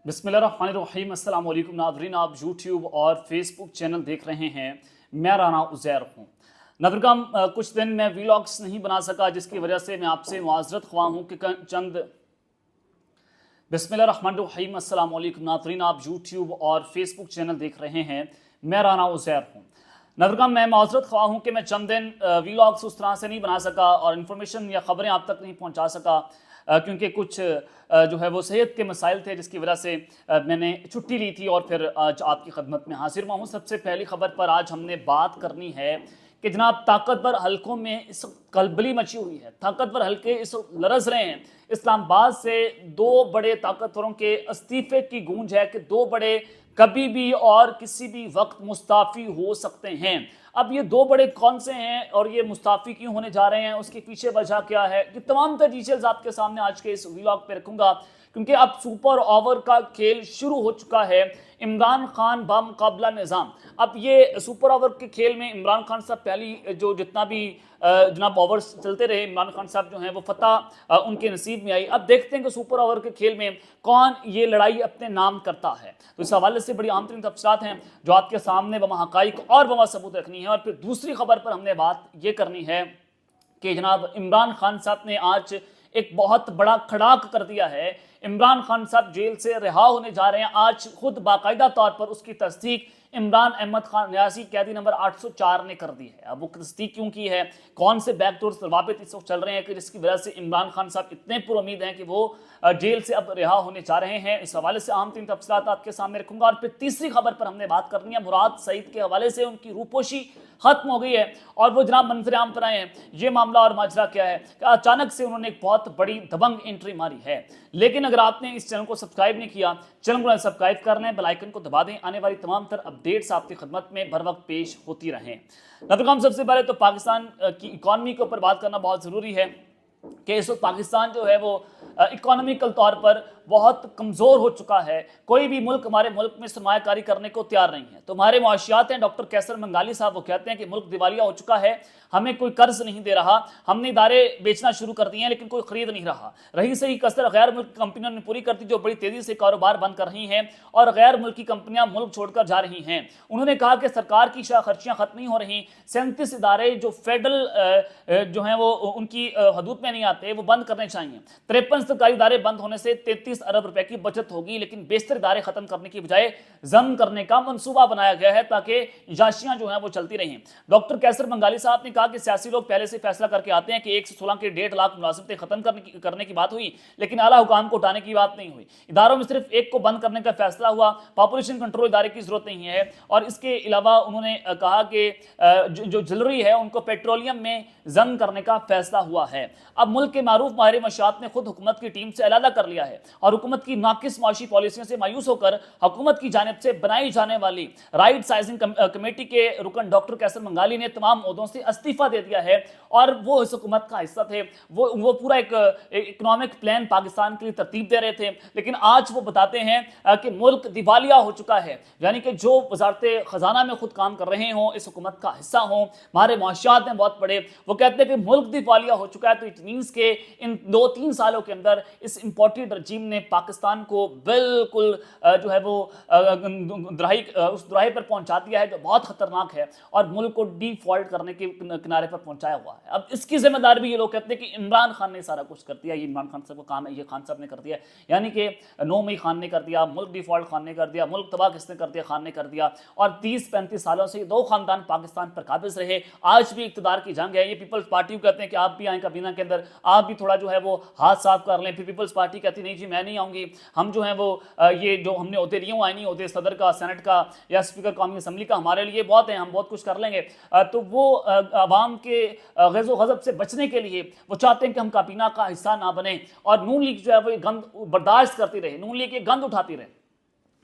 बिस्मिल्लाहिर्रहमानिर्रहीम। अस्सलाम वालेकुम नाज़रीन, आप यूट्यूब और फेसबुक चैनल देख रहे हैं। मैं राना उज़ैर हूँ। नाज़रीन, कुछ दिन मैं वीलॉग्स नहीं बना सका, जिसकी वजह से मैं आपसे मुआज़रत ख्वाह हूँ कि चंद बिस्मिल्लाहिर्रहमानिर्रहीम। अस्सलाम वालेकुम नाज़रीन, आप यूट्यूब और फेसबुक चैनल देख रहे हैं। मैं राना उज़ैर हूँ। नाज़रीन, मैं माज़रत ख्वाह हूँ कि मैं चंद दिन वीलॉग्स उस तरह से नहीं बना सका और इन्फॉर्मेशन या ख़बरें आप तक नहीं पहुँचा सका, क्योंकि कुछ जो है वो सेहत के मसाइल थे, जिसकी वजह से मैंने छुट्टी ली थी और फिर आज आपकी खदमत में हाजिर हुआ हूँ। सबसे पहली खबर पर आज हमने बात करनी है कि जनाब, ताकतवर हलकों में इस कलबली मची हुई है। ताकतवर हलके इस लरज रहे हैं। इस्लामाबाद से दो बड़े ताकतवरों के इस्तीफे की गूंज है कि दो बड़े कभी भी और किसी भी वक्त मुस्ताफ़ी हो सकते हैं। अब ये दो बड़े कौन से हैं और ये मुस्ताफ़ी क्यों होने जा रहे हैं, उसके पीछे वजह क्या है, ये तमाम तर डिटेल्स आपके सामने आज के इस व्लॉग पे रखूंगा, क्योंकि अब सुपर ओवर का खेल शुरू हो चुका है। इमरान खान बामुकाबला निज़ाम। अब ये सुपर ओवर के खेल में इमरान खान साहब पहली जो जितना भी जनाब ओवर्स चलते रहे, इमरान खान साहब जो हैं वो फतह उनके नसीब में आई। अब देखते हैं कि सुपर ओवर के खेल में कौन ये लड़ाई अपने नाम करता है। तो इस हवाले से बड़ी आम तरीन तफसीलात हैं जो आपके सामने वमा हक़ाइक़ और वमा सबूत रखनी है। और फिर दूसरी खबर पर हमने बात ये करनी है कि जनाब इमरान खान साहब ने आज एक बहुत बड़ा खड़ाक कर दिया है। इमरान खान साहब जेल से रिहा होने जा रहे हैं। आज खुद बाकायदा तौर पर उसकी तस्दीक इमरान अहमद खान रियासी कैदी नंबर 804 ने कर दी है। अब वो तस्दीक क्यों की है, कौन से बैकडोर रवाबित इस वक्त चल रहे हैं कि जिसकी वजह से इमरान खान साहब इतने पुरुमीद हैं कि वो जेल से अब रिहा होने जा रहे हैं, इस हवाले से आम तीन तफसीलात आपके सामने रखूंगा। और फिर तीसरी खबर पर हमने बात करनी है मुराद सईद के हवाले से। उनकी रूपोशी खत्म हो गई है और वो जनाब मंजर आम पर आए हैं। ये मामला और माजरा क्या है कि अचानक से उन्होंने एक बहुत बड़ी दबंग एंट्री मारी है। लेकिन अगर आपने इस चैनल को सब्सक्राइब नहीं किया, चैनल को सब्सक्राइब कर लें, बेल आइकन को दबा दें, आने वाली तमाम तर अपडेट्स आपकी खदमत में बर वक्त पेश होती रहें। नाज़रीन, सबसे पहले तो पाकिस्तान की इकॉनमी के ऊपर बात करना बहुत ज़रूरी है कि इस वक्त पाकिस्तान जो है वो इकोनॉमिकल तौर पर बहुत कमज़ोर हो चुका है। कोई भी मुल्क हमारे मुल्क में सरमायाकारी करने को तैयार नहीं है। तो हमारे मुआशियात हैं, डॉक्टर कैसर मंगाली साहब वो कहते हैं कि मुल्क दिवालिया हो चुका है, हमें कोई कर्ज नहीं दे रहा, हमने इदारे बेचना शुरू कर दिए हैं लेकिन कोई खरीद नहीं रहा। रही सही कसर गैर मुल्की कंपनियों ने पूरी कर दी, जो बड़ी तेज़ी से कारोबार बंद कर रही हैं और गैर मुल्की कंपनियां मुल्क छोड़कर जा रही हैं। उन्होंने कहा कि सरकार की शाह खर्चियाँ खत्म नहीं हो रही। 37 इदारे जो फेडरल जो हैं वो उनकी हदूद में नहीं आते, वो बंद करने चाहिए। 53 सरकारी इदारे बंद होने से 33 अरब रुपए की बचत होगी, लेकिन बेशतर इदारे खत्म करने की बजाय जम करने का मंसूबा बनाया गया है ताकि याशियां जो हैं वो चलती रहें। डॉक्टर कैसर बंगाली साहब ने कहा कि सियासी लोग पहले से फैसला करके आते हैं कि 1 से 16 के 1.5 लाख मुलाजिमतें खत्म करने की बात हुई, लेकिन आला हुकाम को उठाने की बात नहीं हुई। इदारों में सिर्फ एक को बंद करने का फैसला हुआ। पॉपुलेशन कंट्रोल इदारे की जरूरत नहीं है। और इसके अलावा उन्होंने कहा कि जो ज्वेलरी है उनको पेट्रोलियम में जम करने का फैसला हुआ है। अब मुल्क के मारूफ माहिर मशात ने खुद हुकूमत की टीम से अलहदा कर लिया है और हुकूमत की नाकिस माशी पॉलिसियों से मायूस होकर हुकूमत की जानिब से बनाई जाने वाली राइट साइजिंग कमेटी के रुकन डॉक्टर कैसर मंगाली ने तमाम ओहदों से इस्तीफा दे दिया है। और वो इस हुकूमत का हिस्सा थे, वो पूरा एक इकोनॉमिक प्लान पाकिस्तान के लिए तरतीब दे रहे थे, लेकिन आज वो बताते हैं कि मुल्क दिवालिया हो चुका है। यानी कि जो वजारत खजाना में खुद काम कर रहे हों, इस हुकूमत का हिस्सा हों, हमारे मुआशियात में बहुत बड़े, वो कहते हैं कि मुल्क दिवालिया हो चुका है। तो इट मीन्स के इन 2-3 सालों के अंदर इस इम्पोर्टेड रजीम ने पाकिस्तान को बिल्कुल जो है वो उस दुराही पर पहुंचा दिया है जो बहुत खतरनाक है और मुल्क को डिफॉल्ट करने के किनारे पर पहुंचाया हुआ है। अब इसकी जिम्मेदारी भी ये लोग कहते हैं कि इमरान खान ने सारा कुछ कर दिया, ये इमरान खान साहब का काम है, ये खान साहब ने कर दिया। यानी कि 9 मई खान ने कर दिया, मुल्क डिफॉल्ट खान ने कर दिया, मुल्क तबाह किसने कर दिया, खान ने कर दिया। और 30-35 सालों से दो खानदान पाकिस्तान पर काबिज रहे, आज भी इक़्तिदार की जंग है। ये पीपल्स पार्टी कहते हैं कि आप भी आए काबीना के अंदर, आप भी थोड़ा जो है वो हाथ साफ कर लें। फिर पीपल्स पार्टी कहती नहीं जी मैं नहीं आऊँगी, हम जो है वो ये जो हमने ओहदे लिए आए नहीं, ओहदे सदर का, सेनेट का या स्पीकर कौमी असम्बली का हमारे लिए बहुत है, हम बहुत कुछ कर लेंगे। तो वो अवाम के गज़ो गज़ब से बचने के लिए वो चाहते हैं कि हम काबीना का हिस्सा ना बने और नून लीग जो है वो ये गंद बर्दाश्त करती रहे, नून लीग ये गंद उठाती रहे।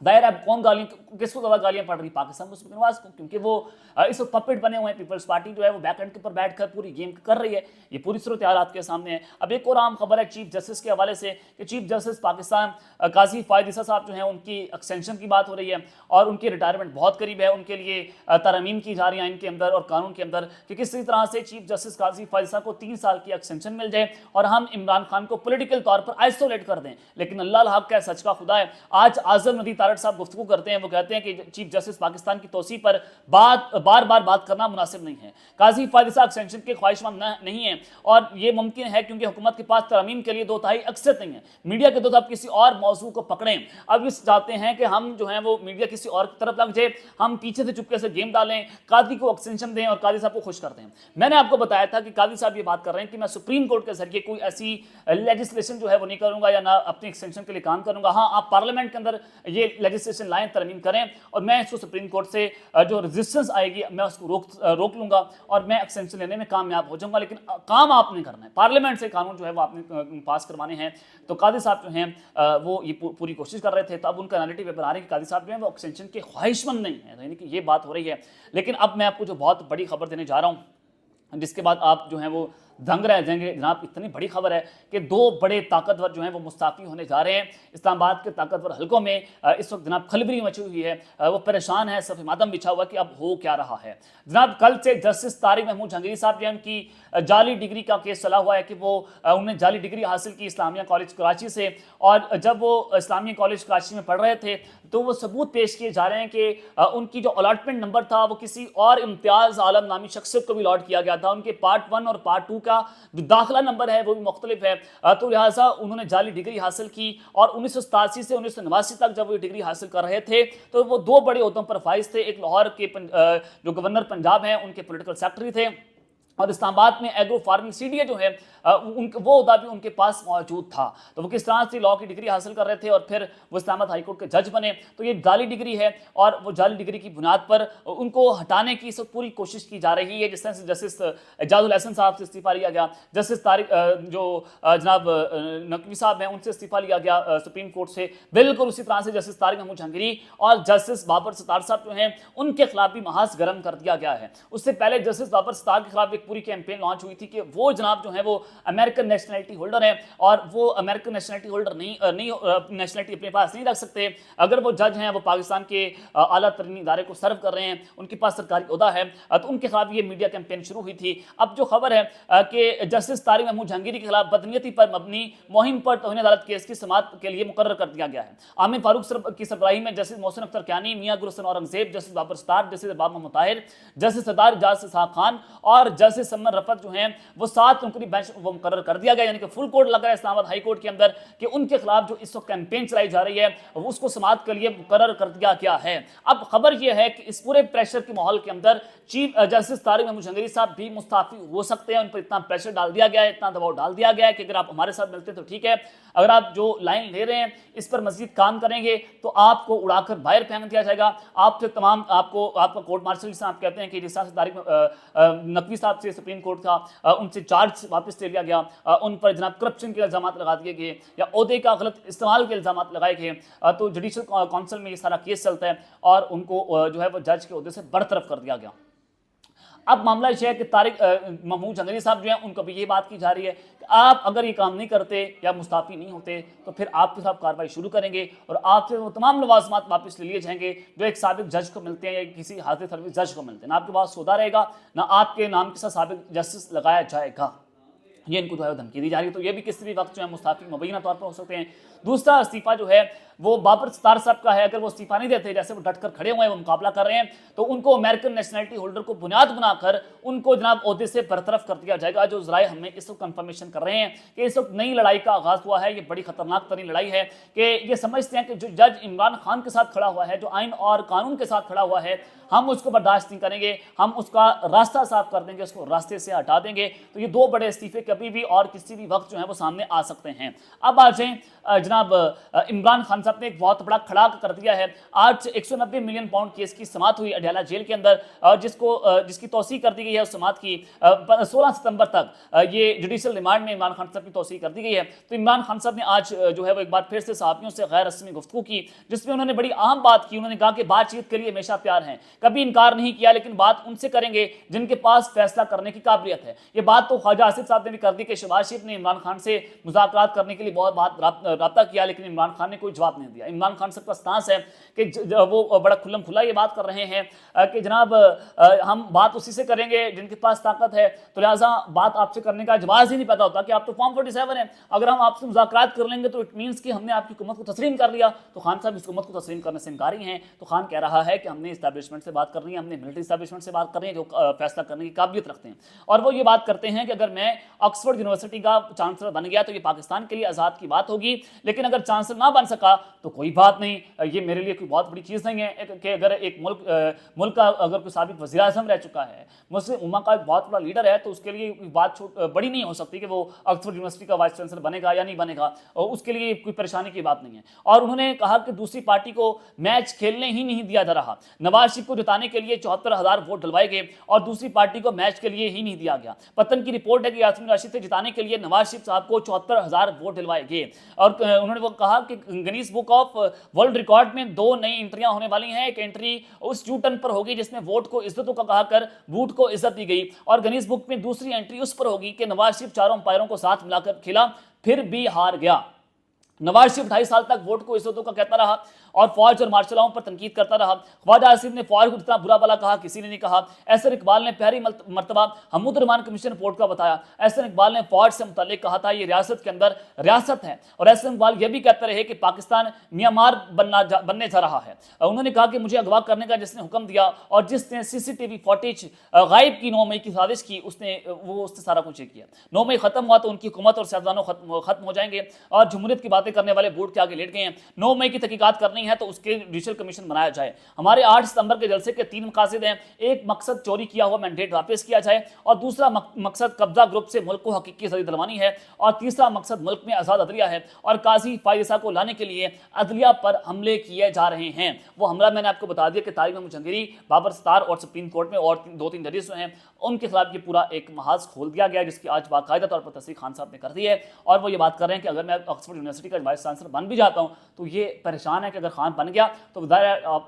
दायर है, अब कौन गालियां, किसको ज़्यादा गालियां पड़ रही, पाकिस्तान मुस्लिम नवाज को, क्योंकि वो इस वक्त पपेट बने हुए हैं। पीपल्स पार्टी जो है वो बैक एंड के ऊपर बैठकर पूरी गेम कर रही है। ये पूरी सूरत हाल आपके सामने है। अब एक और आम खबर है चीफ जस्टिस के हवाले से कि चीफ जस्टिस पाकिस्तान काजी फायद ईसा साहब जो हैं उनकी एक्सटेंशन की बात हो रही है और उनकी रिटायरमेंट बहुत करीब है। उनके लिए तरमीम की जा रही है इनके अंदर और कानून के अंदर कि किसी तरह से चीफ जस्टिस काजी फायद ईसा को 3 साल की एक्सटेंशन मिल जाए और हम इमरान खान को पॉलिटिकल तौर पर आइसोलेट कर दें। लेकिन अल्लाह हक है, सच का खुदा है, आज आजम नदी तारड़ साहब गुफ्तगू करते हैं, वो कहते हैं कि चीफ जस्टिस पाकिस्तान की तोसी पर बार बार बात करना मुनासिब नहीं है। काजी फायद ईसा एक्सटेंशन के ख्वाहिशमंद नहीं है और ये मुमकिन है क्योंकि हुकूमत के पास तरमीम के लिए 2/3 अक्सर नहीं है। मीडिया के 2 अब किसी और मौजू को पकड़ें, अब इस चाहते हैं कि हम जो है वो मीडिया किसी और की तरफ लग जाए, हम पीछे से चुपके से गेम डालें, काजी को एक्सटेंशन दें और काजी साहब को खुश कर दें। मैंने आपको बताया था कि काजी साहब ये बात कर रहे हैं कि मैं सुप्रीम कोर्ट के जरिए कोई ऐसी लेजिस्लेशन जो है वो नहीं करूंगा या ना अपनी एक्सटेंशन के लिए काम करूंगा। हाँ, आप पार्लियामेंट के अंदर ये लेजिस्लेशन लाएं, तरमीम करें और मैं इसको सुप्रीम कोर्ट से जो रेजिस्टेंस आएगी मैं उसको रोक लूंगा और मैं एक्सटेंशन लेने में कामयाब हो जाऊंगा। लेकिन काम आपने करना है, पार्लियामेंट से कानून जो है वो आपने पास करवाने हैं। तो काजी साहब जो हैं वो ये पूरी कोशिश कर रहे थे, तो अब उनका नैरेटिव बना रहे हैं कि काजी साहब जो है वो एक्सटेंशन के ख्वाहिशमंद नहीं है, यानी कि ये बात हो रही है। लेकिन अब मैं आपको जो बहुत बड़ी खबर देने जा रहा हूँ जिसके बाद आप जो हैं वो दंग रह जाएंगे। जनाब, इतनी बड़ी खबर है कि 2 बड़े ताकतवर जो हैं वो मुस्ताफ़ी होने जा रहे हैं। इस्लामाबाद के ताकतवर हलकों में इस वक्त जनाब खलबली मची हुई है, वो परेशान है, सफ़े मातम बिछा हुआ कि अब हो क्या रहा है। जनाब, कल से जस्टिस तारिक महमूद जहांगीरी साहब जो है उनकी जाली डिग्री का केस चला हुआ है कि वो उन्होंने जाली डिग्री हासिल की इस्लामिया कॉलेज कराची से, और जब वो इस्लामिया कॉलेज कराची में पढ़ रहे थे तो वो सबूत पेश किए जा रहे हैं कि उनकी जो अलॉटमेंट नंबर था वो किसी और इम्तियाज़ आलम नामी शख्सियत को भी अलॉट किया गया था। उनके पार्ट 1 और पार्ट 2 का जो दाखिला नंबर है वो भी मुख्तलिफ है। तो लिहाजा उन्होंने जाली डिग्री हासिल की और 1987 से 1989 तक जब वो डिग्री हासिल कर रहे थे तो वो 2 बड़े ओहदों पर फाइज थे। एक लाहौर के जो गवर्नर पंजाब हैं उनके पॉलिटिकल सेक्रेटरी थे और इस्लामाबाद में एग्रो फार्मिंग सीडीए जो है वो ओहदा भी उनके पास मौजूद था। तो वो किस तरह से लॉ की डिग्री हासिल कर रहे थे और फिर वो इस्लामाबाद हाई कोर्ट के जज बने। तो ये जाली डिग्री है और वो जाली डिग्री की बुनियाद पर उनको हटाने की सब पूरी कोशिश की जा रही है। जिस तरह से जस्टिस एजाजुल हसन साहब से इस्तीफा लिया गया, जस्टिस तारिक जो जनाब नकवी साहब हैं उनसे इस्तीफा लिया गया सुप्रीम कोर्ट से, बिल्कुल उसी तरह से जस्टिस तारिक महमूद जहांगीरी और जस्टिस बाबर सत्तार साहब जो हैं उनके खिलाफ भी महाज गर्म कर दिया गया है। उससे पहले जस्टिस बाबर सत्तार के खिलाफ एक पूरी कैंपेन लॉन्च हुई थी कि वो जनाब जो है वो अमेरिकन नेशनलिटी होल्डर है और वो अमेरिकन नेशनलिटी होल्डर नहीं नेशनलिटी अपने पास नहीं रख सकते। अगर वो जज हैं, वो पाकिस्तान के आला तरीन इदारे को सर्व कर रहे हैं, उनके पास सरकारी ओहदा है, तो उनके खिलाफ ये मीडिया कैंपेन शुरू हुई थी। अब जो खबर है कि जस्टिस तारिक महमूद जहांगीरी के खिलाफ बदनीयती पर मबनी मुहिम पर तौहीन अदालत केस की समाअत के लिए मुकर्रर कर दिया गया है। आमिर फारूक की सरबराही में जस्टिस मोहसिन अख्तर क्यानी, मियां गुलशन औरंगजेब, जस्टिस बाबर सत्तार, जस्टिस बाब मोहम्मद ताहिर, जस्टिस सरदार इजाज साहब खान और जस्टिस समन रफत जो हैं वो 7 नुकरी बेंच वो मुकर्रर कर दिया गया। यानी कि फुल कोर्ट लग रहा है इस्लामाबाद हाई कोर्ट के अंदर कि उनके खिलाफ जो इस वक्त कैंपेन चलाई जा रही है उसको समाअत के लिए मुकर्रर कर दिया गया है। अब खबर यह है कि इस पूरे प्रेशर के माहौल के अंदर चीफ जस्टिस तारिक महमूद जहांगीरी साहब भी मुस्ताफी हो सकते हैं। उन पर इतना प्रेशर डाल दिया गया है, इतना दबाव डाल दिया गया है कि अगर आप हमारे साथ मिलते हैं तो ठीक है, अगर आप जो लाइन ले रहे हैं इस पर मजीद काम करेंगे तो आपको उड़ाकर बाहर फेंक दिया जाएगा। आपसे तमाम आपका कोर्ट मार्शल जिसे आप कहते हैं कि जिस तरह से तारिक नकवी साहब से सुप्रीम कोर्ट का उनसे चार्ज वापस ले लिया गया, उन पर जनाब करप्शन के इल्जाम लगा दिए गए या ओहदे का गलत इस्तेमाल के इल्जाम लगाए गए, तो जुडिशल काउंसिल में ये सारा केस चलता है और उनको जो है वो जज के ओहदे से बरतरफ कर दिया गया। अब मामला यह है कि तारिक महमूद जहांगीरी साहब जो हैं उनको भी ये बात की जा रही है कि आप अगर ये काम नहीं करते या मुस्ताफ़ी नहीं होते तो फिर आपके साथ कार्रवाई शुरू करेंगे और आपसे वो तमाम लवाजमात वापस ले लिए जाएंगे जो एक साबिक जज को मिलते हैं या किसी हाजिर सर्विस जज को मिलते हैं। ना आपके पास सौदा रहेगा, ना आपके नाम के साथ साबिक जस्टिस लगाया जाएगा। ये इनको जो है धमकी दी जा रही है। तो ये भी किसी भी वक्त जो है मुस्ताफ़ी मुबैना तौर पर हो सकते हैं। दूसरा इस्तीफा जो है वो बाबर सत्तार साहब का है। अगर वो इस्तीफा नहीं देते, जैसे वो डट कर खड़े हुए हैं, वो मुकाबला कर रहे हैं, तो उनको अमेरिकन नेशनलिटी होल्डर को बुनियाद बनाकर उनको जनाब ओहदे से बरतरफ कर दिया जाएगा। जो ज़राए हमें इस वक्त कंफर्मेशन कर रहे हैं कि इस वक्त नई लड़ाई का आगाज़ हुआ है। ये बड़ी खतरनाक तरीन लड़ाई है कि ये समझते हैं कि जो जज इमरान खान के साथ खड़ा हुआ है, जो आइन और कानून के साथ खड़ा हुआ है, हम उसको बर्दाश्त नहीं करेंगे, हम उसका रास्ता साफ कर देंगे, उसको रास्ते से हटा देंगे। तो ये 2 बड़े इस्तीफे कभी भी और किसी भी वक्त जो है वो सामने आ सकते हैं। अब आ जाएं जनाब इमरान खान साहब ने एक बहुत बड़ा खड़ा कर दिया है। आज 190 मिलियन पाउंड केस की समाअत हुई अडयाला जेल के अंदर, जिसकी तौसीह कर दी गई है उस समाअत की 16 सितंबर तक ये जुडिशियल रिमांड में इमरान खान साहब की तौसीह कर दी गई है। तो इमरान खान साहब ने आज जो है वो एक बार फिर से सहाफ़ियों से गैर रस्मी गुफ्तगू की, जिसमें उन्होंने बड़ी अहम बात की। उन्होंने कहा कि बातचीत के लिए हमेशा तैयार हैं, कभी इनकार नहीं किया, लेकिन बात उनसे करेंगे जिनके पास फैसला करने की काबिलियत है। ये बात तो ख्वाजा आसिफ साहब ने भी कर दी कि शहबाज शरीफ ने इमरान खान से मुज़ाकरात करने के लिए बहुत बात रब्ता किया, लेकिन इमरान खान ने कोई जवाब नहीं दिया। इमरान खान साहब का स्टांस है कि वो बड़ा खुल्लम खुला ये बात कर रहे हैं कि जनाब हम बात उसी से करेंगे जिनके पास ताकत है, तो लिहाजा बात आपसे करने का जवाब ही नहीं पता होता कि आप तो फॉर्म 47 है, अगर हम आपसे मुज़ाकरात कर लेंगे तो इट मीन्स कि हमने आपकी हुकूमत को तस्लीम कर लिया। तो खान साहब इस हुकूमत को तस्लीम करने से इनकारी हैं। तो खान कह रहा है कि हमने इस्टेब्लिशमेंट से बात करनी है, हमने मिलिट्री इस्टेब्लिशमेंट से बात करनी है जो फैसला करने की काबिलियत रखते हैं। और वो ये बात करते हैं कि अगर मैं ऑक्सफोर्ड यूनिवर्सिटी का चांसलर बन गया तो ये पाकिस्तान के लिए आज़ाद की बात होगी, लेकिन अगर चांसलर ना बन सका तो कोई बात नहीं, ये मेरे लिए कोई बहुत बड़ी चीज़ नहीं है कि अगर एक मुल्क का अगर कोई साबिक वज़ीर आज़म रह चुका है, मुस्लिम उम्मा का एक बहुत बड़ा लीडर है, तो उसके लिए बात बड़ी नहीं हो सकती कि वो ऑक्सफोर्ड यूनिवर्सिटी का वाइस चांसलर बनेगा या नहीं बनेगा, और उसके लिए कोई परेशानी की बात नहीं है। और उन्होंने कहा कि दूसरी पार्टी को मैच खेलने ही नहीं दिया जा रहा। नवाज शरीफ को जिताने के लिए 74,000 वोट डलवाए गए और दूसरी पार्टी को मैच के लिए ही नहीं दिया गया। पतन की रिपोर्ट है कि यास्मीन राशिद से जिताने के लिए नवाज शरीफ साहब को 74,000 वोट दिलवाए गए। और उन्होंने वो कहा कि Guinness book of world record में 2 नई एंट्रियां होने वाली हैं। एक एंट्री उस यूटर्न पर होगी जिसमें वोट को इज्जतों का कहाकर वोट को इज्जत दी गई, और गिनीज बुक में दूसरी एंट्री उस पर होगी कि नवाज शरीफ चारों अंपायरों को साथ मिलाकर खेला फिर भी हार गया। नवाज शरीफ 2.5 साल तक वोट को इज्जतों का कहता रहा और फौज और मार्शलाओं पर तनकीद करता रहा। ख्वाजा आसिफ ने फौज को इतना बुरा भला कहा किसी ने नहीं कहा। एहसन इकबाल ने पहली मरतबा हमूद रहमान कमीशन रिपोर्ट का बताया। एहसन इकबाल ने फौज से मुताल्लिक कहा था ये रियासत के अंदर रियासत है, और एहसन इकबाल ये भी कहते रहे कि पाकिस्तान म्यांमार बनने जा रहा है। उन्होंने कहा कि मुझे अगवा करने का जिसने हुक्म दिया और जिसने CCTV फुटेज गायब की 9 मई की साजिश की, उसने सारा कुछ किया। 9 मई खत्म हुआ तो उनकी हुकूमत और साहबानों खत्म हो जाएंगे और जमहूरियत की बातें करने वाले बोर्ड के आगे लेट गए हैं। 9 मई की तहकीकात करनी है तो उसके जुडिशियल कमीशन बनाया जाए। हमारे 8 सितंबर के जलसे के 3 मकासद हैं। एक मकसद चोरी किया हुआ मैंडेट वापस किया जाए, और दूसरा मकसद कब्जा ग्रुप से मुल्क को हकीकी आज़ादी दिलवानी है, और तीसरा मकसद मुल्क में आज़ाद अदलिया है। और काजी फायसा को लाने के लिए अदलिया पर हमले किए जा रहे हैं। वो हमला मैंने आपको बता दिया कि तारिक मुजंगिरी, बाबर सत्तार और सुप्रीम कोर्ट में और 2-3 जजेस हैं, उनके खिलाफ ये पूरा एक महाज खोल दिया गया, जिसकी आज बाकायदा तौर पर तस्दीक खान साहब ने कर दी है। और वो ये बात कर रहे हैं कि अगर मैं ऑक्सफोर्ड यूनिवर्सिटी का वाइस चांसलर बन भी जाता हूँ तो ये परेशान है कि अगर खान बन गया तो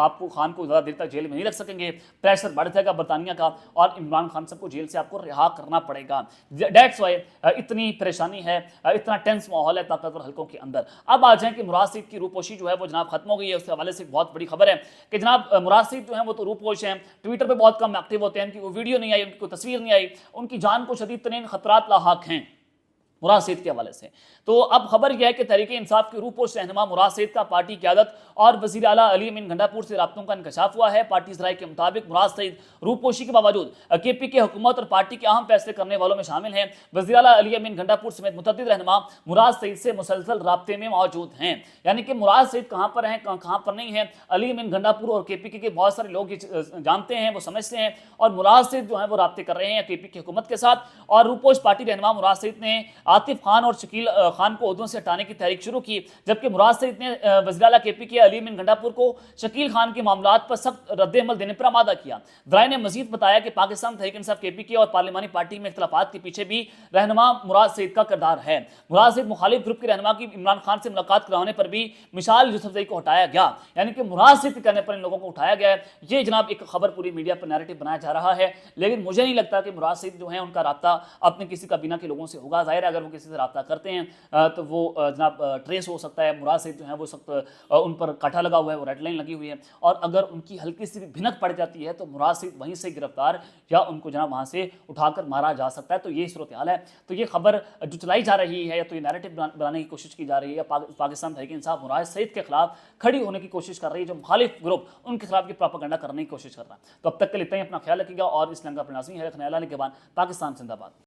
आपको खान को ज़्यादा देर तक जेल में नहीं रख सकेंगे, प्रेशर बढ़ जाएगा बरतानिया का, और इमरान खान साहब को जेल से आपको रिहा करना पड़ेगा। डेट्स वाई इतनी परेशानी है, इतना टेंस माहौल है ताकतवर हल्कों के अंदर। अब आ जाएं कि मुराद सईद की रूपोशी जो है वो जनाब खत्म हो गई है। उसके हवाले से बहुत बड़ी खबर है कि जनाब मुराद सईद जो है वो तो रूपोश हैं, ट्विटर पर बहुत कम एक्टिव होते हैं, उनकी वो वीडियो नहीं आई, उनकी कोई तस्वीर नहीं आई, उनकी जान को शदीद तरीन खतरात लाहक हैं मुराद सईद के हवाले से। तो अब खबर यह है कि तहरीक इंसाफ के रूपोश रहनुमा मुराद सईद का पार्टी क़यादत और वज़ीर आला अली अमीन गंडापुर से राब्तों का इंकशाफ हुआ है। पार्टी ज़राए के मुताबिक मुराद सईद रूपोशी के बावजूद KPK हुकूमत और पार्टी के अहम फैसले करने वालों में शामिल हैं। वज़ीर आला अली अमीन गंडापुर समेत मुतअद्दिद रहनुमा मुराद सईद से मुसलसल राब्ते में मौजूद हैं। यानी कि मुराद सईद कहाँ पर हैं, कहाँ पर नहीं है, अली अमीन गंडापुर और KPK के बहुत सारे लोग जानते हैं, वो समझते हैं, और मुराद सईद जो है वो राब्ते कर रहे हैं KPK हुकूमत के साथ। और रूपोश पार्टी रहनुमा मुराद सईद ने आतिफ खान और शकील खान को ओहदों से हटाने की तहरीक शुरू की, जबकि मुराद सईद ने वज़ीर आला KPK अली अमीन गंडापुर को शकील खान के मामलात पर सख्त रद्द-ए-अमल देने पर आमादा किया। ज़राए ने मजीद बताया कि पाकिस्तान तहरीक इंसाफ KPK और पार्लिमानी पार्टी में इख्तिलाफात के पीछे भी रहनुमा मुराद सईद का किरदार है। मुराद सईद मुखालिफ ग्रुप के रहनुमा की इमरान खान से मुलाकात करवाने पर भी मिसाल यूसुफजई को हटाया गया, यानी कि मुराद सईद के कहने पर इन लोगों को उठाया गया है। ये जनाब एक खबर पूरी मीडिया पर नैरेटिव बनाया जा रहा है, लेकिन मुझे नहीं लगता कि मुराद सईद जो है उनका राब्ता अपने किसी काबीना के लोगों से होगा। ज़ाहिर है अगर वो किसी से राब्ता करते हैं तो वो जनाब ट्रेस हो सकता है। मुराद सईद जो है वो सख्त उन पर कांटा लगा हुआ है, वो रेड लाइन लगी हुई है, और अगर उनकी हल्की सी भी भिनक पड़ जाती है तो मुराद सईद वहीं से गिरफ्तार या उनको जनाब वहाँ से उठाकर मारा जा सकता है। तो ये सूरत हाल है। तो ये खबर जो चलाई जा रही है या तो ये नैरेटिव बनाने की कोशिश की जा रही है, या पाकिस्तान तहरीक इंसाफ मुराद सईद के खिलाफ खड़ी होने की कोशिश कर रही है, जो मुखालिफ ग्रुप उनके खिलाफ ये प्रोपेगेंडा करने की कोशिश कर रहा है। तो अब तक के लिए इतना ही, अपना ख्याल रखिएगा, और इस लंका पर नाज़रीन है खयाल के बाद पाकिस्तान जिंदाबाद।